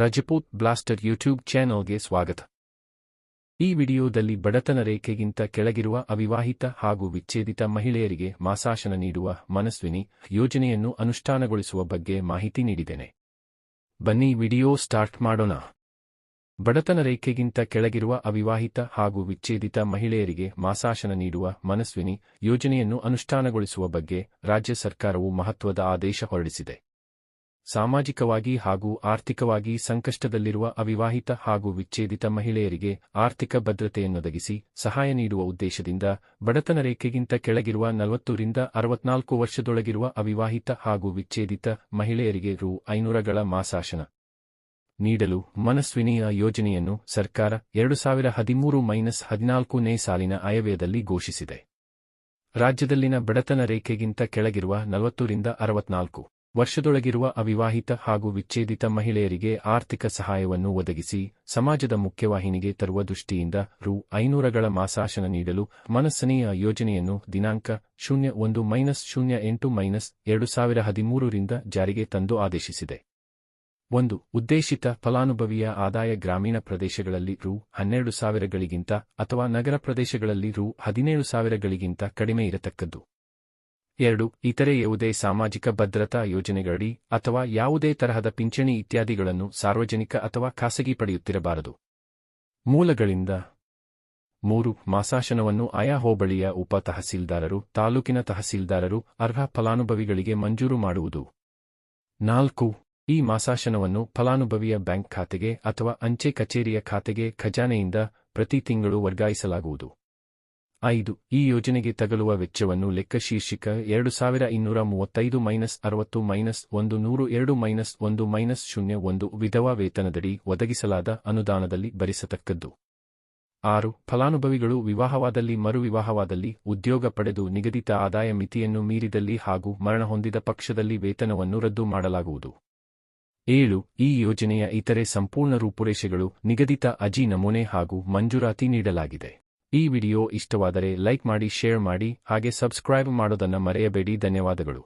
Rajput blaster YouTube ಚಾನೆಲ್ಗೆ ಸ್ವಾಗತ. ಈ ವಿಡಿಯೋದಲ್ಲಿ ಬಡತನ ರೇಖೆಗಿಂತ ಕೆಳಗಿರುವ ಅವಿವಾಹಿತ ಹಾಗೂ ವಿಚ್ಛೇದಿತ ಮಹಿಳೆಯರಿಗೆ ಮಾಸಾಶನ ನೀಡುವ ಮನಸ್ವಿನಿ ಯೋಜನೆಯನ್ನು ಅನುಷ್ಠಾನಗೊಳಿಸುವ ಬಗ್ಗೆ ಮಾಹಿತಿ ನೀಡಿದ್ದೇನೆ. ಬನ್ನಿ ವಿಡಿಯೋ ಸ್ಟಾರ್ಟ್ ಮಾಡೋಣ. ಬಡತನ ರೇಖೆಗಿಂತ ಕೆಳಗಿರುವ ಅವಿವಾಹಿತ ಹಾಗೂ ವಿಚ್ಛೇದಿತ ಮಹಿಳೆಯರಿಗೆ ಮಾಸಾಶನ ನೀಡುವ ಮನಸ್ವಿನಿ ಯೋಜನೆಯನ್ನು ಅನುಷ್ಠಾನಗೊಳಿಸುವ ಬಗ್ಗೆ ರಾಜ್ಯ ಸರ್ಕಾರವು ಮಹತ್ವದ ಆದೇಶ ಹೊರಡಿಸಿದೆ. ಸಾಮಾಜಿಕವಾಗಿ ಹಾಗೂ ಆರ್ಥಿಕವಾಗಿ ಸಂಕಷ್ಟದಲ್ಲಿರುವ ಅವಿವಾಹಿತ ಹಾಗೂ ವಿಚ್ಛೇದಿತ ಮಹಿಳೆಯರಿಗೆ ಆರ್ಥಿಕ ಭದ್ರತೆಯನ್ನೊದಗಿಸಿ ಸಹಾಯ ನೀಡುವ ಉದ್ದೇಶದಿಂದ ಬಡತನ ರೇಖೆಗಿಂತ ಕೆಳಗಿರುವ 40 ರಿಂದ 64 ವರ್ಷದೊಳಗಿರುವ ಅವಿವಾಹಿತ ಹಾಗೂ ವಿಚ್ಛೇದಿತ ಮಹಿಳೆಯರಿಗೆ ರೂ. 500ಗಳ ಮಾಸಾಶನ ನೀಡಲು ಮನಸ್ವಿನಿಯ ಯೋಜನೆಯನ್ನು ಸರ್ಕಾರ 2013-14ನೇ ಸಾಲಿನ ಆಯವ್ಯಯದಲ್ಲಿ ಘೋಷಿಸಿದೆ. ರಾಜ್ಯದಲ್ಲಿನ ಬಡತನ ರೇಖೆಗಿಂತ ಕೆಳಗಿರುವ 40 ರಿಂದ 64 ವರ್ಷದೊಳಗಿರುವ ಅವಿವಾಹಿತ ಹಾಗೂ ವಿಚ್ಛೇದಿತ ಮಹಿಳೆಯರಿಗೆ ಆರ್ಥಿಕ ಸಹಾಯವನ್ನು ಒದಗಿಸಿ ಸಮಾಜದ ಮುಖ್ಯವಾಹಿನಿಗೆ ತರುವ ದೃಷ್ಟಿಯಿಂದ ರೂ. 500ಗಳ ಮಾಸಾಶನ ನೀಡಲು ಮನಸ್ವಿನಿಯ ಯೋಜನೆಯನ್ನು ದಿನಾಂಕ 01-08-2013 ರಿಂದ ಜಾರಿಗೆ ತಂದು ಆದೇಶಿಸಿದೆ. 1. ಉದ್ದೇಶಿತ ಫಲಾನುಭವಿಯ ಆದಾಯ ಗ್ರಾಮೀಣ ಪ್ರದೇಶಗಳಲ್ಲಿ ರೂ. 12,000ಗಳಿಗಿಂತ ಅಥವಾ ನಗರ ಪ್ರದೇಶಗಳಲ್ಲಿ ರೂ. 17,000ಗಳಿಗಿಂತ ಕಡಿಮೆ ಇರತಕ್ಕದ್ದು. 2. ಇತರೆ ಯಾವುದೇ ಸಾಮಾಜಿಕ ಭದ್ರತಾ ಯೋಜನೆಗಳಡಿ ಅಥವಾ ಯಾವುದೇ ತರಹದ ಪಿಂಚಣಿ ಇತ್ಯಾದಿಗಳನ್ನು ಸಾರ್ವಜನಿಕ ಅಥವಾ ಖಾಸಗಿ ಪಡೆಯುತ್ತಿರಬಾರದು. ಮೂಲಗಳಿಂದ 3. ಮಾಸಾಶನವನ್ನು ಆಯಾ ಹೋಬಳಿಯ ಉಪ ತಹಸೀಲ್ದಾರರು, ತಾಲೂಕಿನ ತಹಸೀಲ್ದಾರರು ಅರ್ಹ ಫಲಾನುಭವಿಗಳಿಗೆ ಮಂಜೂರು ಮಾಡುವುದು. 4. ಈ ಮಾಸಾಶನವನ್ನು ಫಲಾನುಭವಿಯ ಬ್ಯಾಂಕ್ ಖಾತೆಗೆ ಅಥವಾ ಅಂಚೆ ಕಚೇರಿಯ ಖಾತೆಗೆ ಖಜಾನೆಯಿಂದ ಪ್ರತಿ ತಿಂಗಳು ವರ್ಗಾಯಿಸಲಾಗುವುದು. 5. ಈ ಯೋಜನೆಗೆ ತಗಲುವ ವೆಚ್ಚವನ್ನು ಲೆಕ್ಕ ಶೀರ್ಷಿಕ 2235-60-102-1-01 ವಿಧವಾ ವೇತನದಡಿ ಒದಗಿಸಲಾದ ಅನುದಾನದಲ್ಲಿ ಭರಿಸತಕ್ಕದ್ದು. 6. ಫಲಾನುಭವಿಗಳು ವಿವಾಹವಾದಲ್ಲಿ ಮರುವಿವಾಹವಾದಲ್ಲಿ ಉದ್ಯೋಗ ಪಡೆದು ನಿಗದಿತ ಆದಾಯ ಮಿತಿಯನ್ನು ಮೀರಿದಲ್ಲಿ ಹಾಗೂ ಮರಣ ಹೊಂದಿದ ಪಕ್ಷದಲ್ಲಿ ವೇತನವನ್ನು ರದ್ದು ಮಾಡಲಾಗುವುದು. 7. ಈ ಯೋಜನೆಯ ಇತರೆ ಸಂಪೂರ್ಣ ರೂಪುರೇಷೆಗಳು ನಿಗದಿತ ಅರ್ಜಿ ನಮೂನೆ ಹಾಗೂ ಮಂಜೂರಾತಿ ನೀಡಲಾಗಿದೆ. ಈ ವಿಡಿಯೋ ಇಷ್ಟವಾದರೆ ಲೈಕ್ ಮಾಡಿ, ಶೇರ್ ಮಾಡಿ, ಹಾಗೆ ಸಬ್ಸ್ಕ್ರೈಬ್ ಮಾಡೋದನ್ನ ಮರೆಯಬೇಡಿ. ಧನ್ಯವಾದಗಳು.